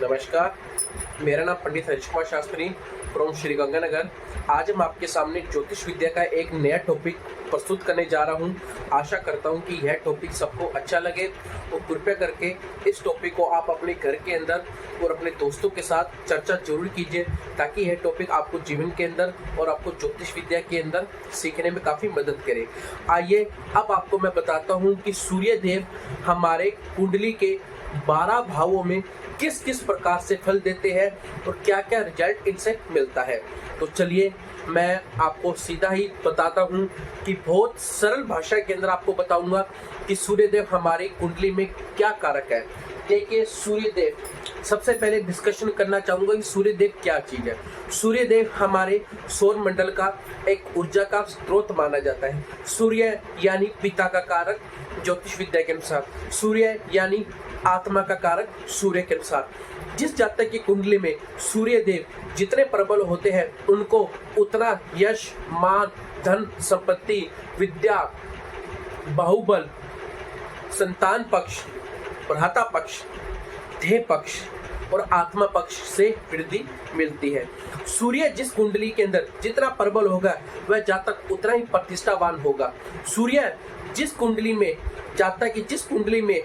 नमस्कार, मेरा नाम पंडित हरीश कुमार शास्त्री फ्रॉम श्री गंगानगर। आज हम आपके सामने ज्योतिष विद्या का एक नया टॉपिक प्रस्तुत करने जा रहा हूं। आशा करता हूं कि यह टॉपिक सबको अच्छा लगे और कृपया करके इस टॉपिक को आप अपने घर के अंदर और अपने दोस्तों के साथ चर्चा जरूर कीजिए, ताकि यह टॉपिक आपको जीवन के अंदर और आपको ज्योतिष विद्या के अंदर सीखने में काफ़ी मदद करे। आइए अब आपको मैं बताता हूँ कि सूर्य देव हमारे कुंडली के 12 भावों में किस किस प्रकार से फल देते हैं और क्या क्या रिजल्ट इनसे मिलता है। तो चलिए मैं आपको सीधा ही बताता हूं कि बहुत सरल भाषा के अंदर आपको बताऊंगा कि सूर्यदेव हमारी कुंडली में क्या कारक है। देखिए, सूर्यदेव, सबसे पहले डिस्कशन करना चाहूंगा कि सूर्यदेव क्या चीज है। सूर्यदेव हमारे सौर मंडल का एक ऊर्जा का स्रोत माना जाता है। सूर्य यानी पिता का कारक ज्योतिष विद्या के अनुसार, सूर्य यानी आत्मा का कारक सूर्य के अनुसार। जिस जातक की कुंडली में सूर्य देव जितने प्रबल होते हैं उनको उतना यश, मान, धन, संपत्ति, विद्या, बाहुबल, संतान पक्ष, भ्राता पक्ष, ध्येय पक्ष और आत्मा पक्ष से वृद्धि मिलती है। सूर्य जिस कुंडली के अंदर जितना प्रबल होगा वह जातक उतना ही प्रतिष्ठावान होगा। सूर्य जिस कुंडली में, जातक की जिस कुंडली में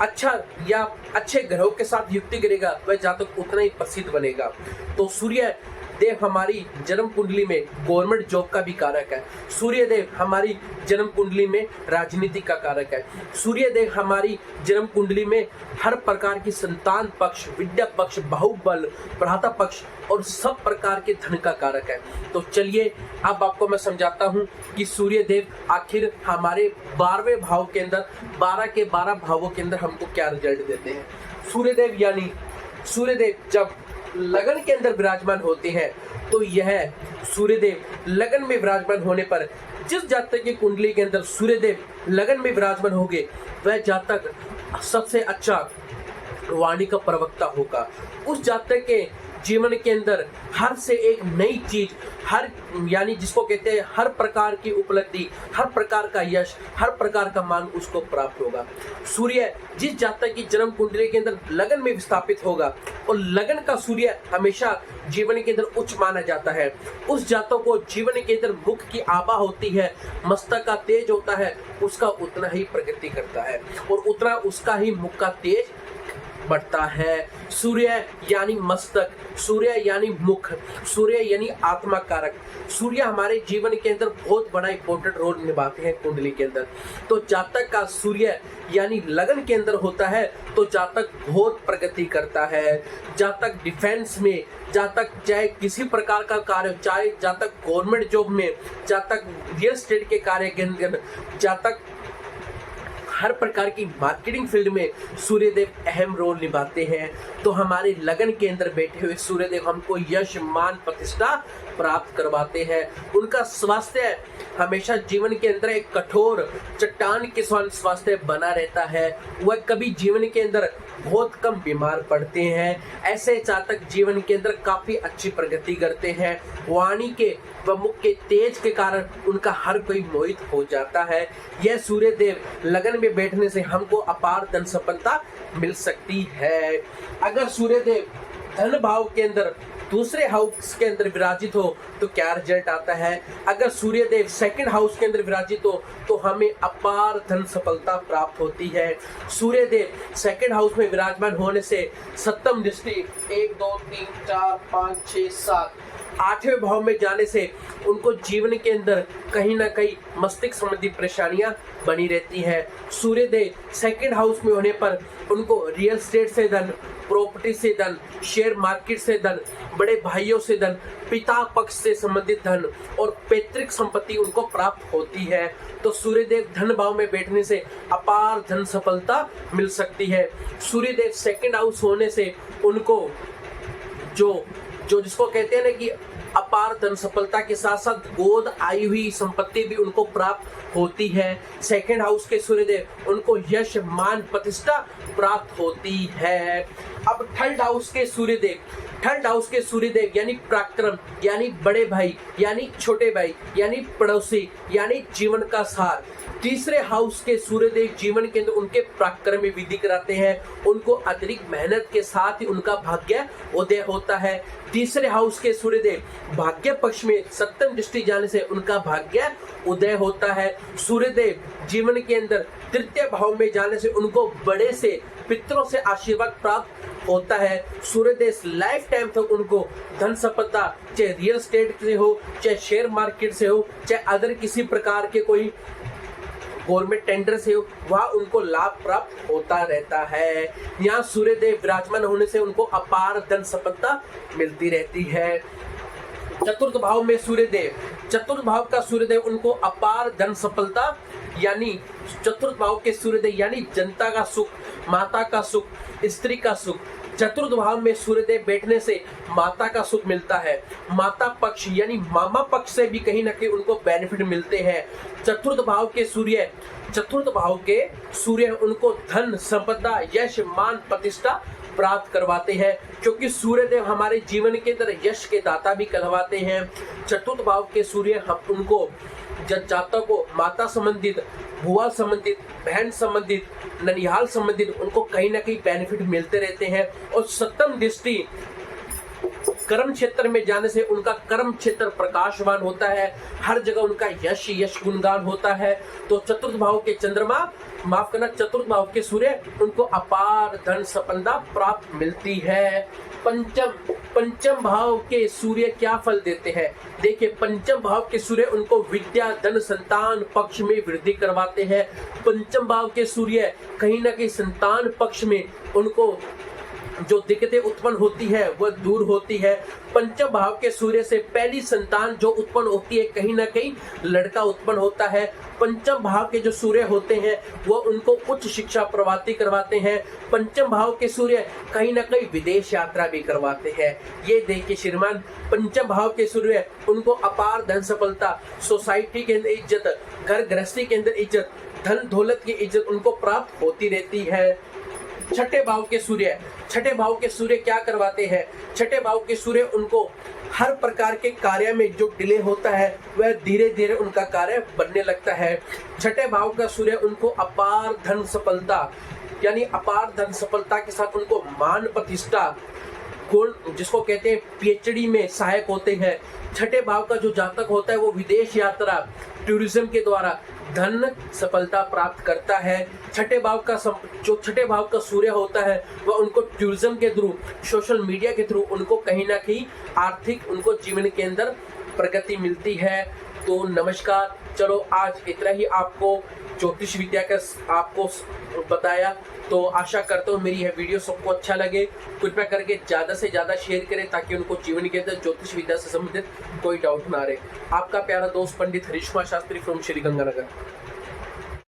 अच्छा या अच्छे ग्रहों के साथ युक्ति करेगा वह जातक उतना ही प्रसिद्ध बनेगा। तो सूर्य देव हमारी जन्म कुंडली में गवर्नमेंट जॉब का भी कारक है। सूर्य देव हमारी जन्म कुंडली में राजनीति का कारक है। सूर्य देव हमारी जन्म कुंडली में हर प्रकार की संतान पक्ष, विद्या पक्ष, बाहुबल, भ्राता पक्ष और सब प्रकार के धन का कारक है। तो चलिए अब आपको मैं समझाता हूँ कि सूर्य देव आखिर हमारे 12वें भाव के अंदर, 12 के 12 भावों के अंदर हमको क्या रिजल्ट देते हैं। सूर्यदेव यानी सूर्यदेव जब लगन के अंदर विराजमान होते हैं तो यह सूर्यदेव लगन में विराजमान होने पर जिस जातक की कुंडली के अंदर सूर्यदेव लगन में विराजमान होंगे वह जातक सबसे अच्छा वाणी का प्रवक्ता होगा। उस जातक के जीवन के अंदर हर से एक नई चीज, हर यानी जिसको कहते हैं हर प्रकार की उपलब्धि, हर प्रकार का यश, हर प्रकार का मान उसको प्राप्त होगा। सूर्य जिस जातक की जन्म कुंडली के अंदर लगन में विस्थापित होगा और लगन का सूर्य हमेशा जीवन के अंदर उच्च माना जाता है। उस जातक को जीवन के अंदर मुख की आभा होती है, मस्तक का तेज होता है, उसका उतना ही प्रगति करता है और उतना उसका ही मुख का तेज बढ़ता है। सूर्य यानी मस्तक, सूर्य यानी मुख, सूर्य यानी आत्मा कारक। सूर्य हमारे जीवन के अंदर बहुत बड़ा इंपॉर्टेंट रोल निभाते हैं कुंडली के अंदर। तो जातक का सूर्य यानी लगन के अंदर होता है तो जातक बहुत प्रगति करता है। जातक डिफेंस में, जातक चाहे किसी प्रकार का कार्य, चाहे जातक गवर्नमेंट जॉब में, जातक रियल एस्टेट के कार्य के अंदर, जातक हर प्रकार की मार्केटिंग फील्ड में सूर्यदेव अहम रोल निभाते हैं। तो हमारे लगन के अंदर बैठे हुए सूर्यदेव हमको यश, मान, प्रतिष्ठा प्राप्त करवाते हैं। उनका स्वास्थ्य हमेशा जीवन के अंदर एक कठोर चट्टान के समान स्वास्थ्य बना रहता है। वह कभी जीवन के अंदर बहुत कम बीमार पड़ते हैं। ऐसे जातक जीवन के अंदर काफी अच्छी प्रगति करते हैं। वाणी के व मुख के तेज के कारण उनका हर कोई मोहित हो जाता है। यह सूर्यदेव लगन में बैठने से हमको अपार धन संपन्नता मिल सकती है। अगर सूर्यदेव धन भाव के अंदर दूसरे हाउस के अंदर विराजित हो तो क्या रिजल्ट आता है। अगर सूर्यदेव सेकंड हाउस के अंदर विराजित हो तो हमें अपार धन सफलता प्राप्त होती है। सूर्यदेव सेकंड हाउस में विराजमान होने से सप्तम दृष्टि 1 2 3 4 5 6 7 8वें भाव में जाने से उनको जीवन के अंदर कहीं ना कहीं मस्तिष्क संबंधी परेशानियां बनी रहती है। सूर्यदेव सेकंड हाउस में होने पर उनको रियल एस्टेट से धन, प्रॉपर्टी से धन, शेयर मार्केट से धन, बड़े भाइयों से धन, पिता पक्ष से संबंधित धन और पैतृक संपत्ति उनको प्राप्त होती है। तो सूर्यदेव धन भाव में बैठने से अपार धन सफलता मिल सकती है। सूर्यदेव सेकंड हाउस होने से उनको जो जिसको कहते हैं ना कि अपार धन सफलता के साथ साथ गोद आई हुई संपत्ति भी उनको प्राप्त होती है। सेकंड हाउस के सूर्यदेव उनको यश, मान, प्रतिष्ठा प्राप्त होती है। अब थर्ड हाउस के सूर्यदेव थर्ड हाउस के सूर्यदेव यानी पराक्रम, यानी बड़े भाई, यानी छोटे भाई, यानी पड़ोसी, यानी जीवन का सार। तीसरे हाउस के सूर्यदेव जीवन के अंदर उनके पराक्रम में वृद्धि कराते हैं, उनको अतिरिक्त मेहनत के साथ ही उनका भाग्य उदय होता है। तीसरे हाउस के सूर्यदेव भाग्य पक्ष में सप्तम दृष्टि जाने से उनका भाग्य उदय होता है। सूर्यदेव जीवन के अंदर तृतीय भाव में जाने से उनको बड़े से पितरों से आशीर्वाद प्राप्त होता है। सूर्यदेव लाइफ टाइम तक उनको धन संपदा, चाहे रियल एस्टेट से हो, चाहे शेयर मार्केट से हो, चाहे अदर किसी प्रकार के कोई गवर्नमेंट टेंडर से वहाँ उनको लाभ प्राप्त होता रहता है। यहाँ सूर्यदेव विराजमान होने से उनको अपार धन संपदा मिलती रहती है। चतुर्थ भाव में सूर्यदेव, चतुर्थ भाव का सूर्यदेव उनको अपार धन सफलता, यानी चतुर्थ भाव के सूर्यदेव यानी जनता का सुख, माता का सुख, स्त्री का सुख। चतुर्थ भाव में सूर्यदेव बैठने से माता का सुख मिलता है। माता पक्ष यानी मामा पक्ष से भी कहीं ना कहीं उनको बेनिफिट मिलते हैं। चतुर्थ भाव के सूर्य, चतुर्थ भाव के सूर्य उनको धन संपदा, यश, मान, प्रतिष्ठा प्राप्त करवाते हैं, क्योंकि सूर्यदेव हमारे जीवन के अंदर यश के दाता भी कहलाते हैं। चतुर्थ भाव के सूर्य हम उनको जातक को माता संबंधित, बुआ संबंधित, बहन संबंधित, ननिहाल संबंधित उनको कहीं ना कहीं बेनिफिट मिलते रहते हैं। और सप्तम दृष्टि कर्म क्षेत्र में जाने से उनका कर्म क्षेत्र प्रकाशवान होता है, हर जगह उनका यश गुणगान होता है। तो चतुर्थ भाव के चंद्रमा, माफ करना, चतुर्थ भाव के सूर्य उनको अपार धन संपदा प्राप्त मिलती है। पंचम भाव के सूर्य क्या फल देते हैं? देखिए, पंचम भाव के सूर्य उनको विद्या, धन, संतान पक्ष में वृद्धि करवाते हैं। पंचम भाव के सूर्य कहीं ना कहीं संतान पक्ष में उनको जो दिक्कतें उत्पन्न होती है वह दूर होती है। पंचम भाव के सूर्य से पहली संतान जो उत्पन्न होती है, कहीं ना कहीं लड़का उत्पन्न होता है। पंचम भाव के जो सूर्य होते हैं वो उनको उच्च शिक्षा प्रवाती करवाते हैं। पंचम भाव के सूर्य कहीं ना कहीं विदेश यात्रा भी करवाते हैं। ये देखिए श्रीमान, पंचम भाव के सूर्य उनको अपार धन सफलता, सोसाइटी के अंदर इज्जत, घर गृहस्थी के अंदर इज्जत, धन दौलत की इज्जत उनको प्राप्त होती रहती है। छठे भाव के सूर्य, छठे भाव के सूर्य क्या करवाते हैं? छठे भाव के सूर्य उनको हर प्रकार के कार्य में जो डिले होता है वह धीरे धीरे उनका कार्य बनने लगता है। छठे भाव का सूर्य उनको अपार धन सफलता, यानी अपार धन सफलता के साथ उनको मान, प्रतिष्ठा, गुण, जिसको कहते हैं पीएचडी में सहायक होते हैं। छठे भाव का जो जातक होता है वो विदेश यात्रा, टूरिज्म के द्वारा धन सफलता प्राप्त करता है। छठे भाव का जो छठे भाव का सूर्य होता है वह उनको टूरिज्म के थ्रू, सोशल मीडिया के थ्रू उनको कहीं ना कहीं आर्थिक उनको जीवन के अंदर प्रगति मिलती है। तो नमस्कार, चलो आज इतना ही आपको ज्योतिष विद्या का आपको बताया। तो आशा करता हूँ मेरी यह वीडियो सबको अच्छा लगे। कृपया करके ज़्यादा से ज़्यादा शेयर करें ताकि उनको जीवन के अंदर ज्योतिष विद्या से संबंधित कोई डाउट ना रहे। आपका प्यारा दोस्त पंडित हरीश कुमार शास्त्री फ्रॉम श्री गंगानगर।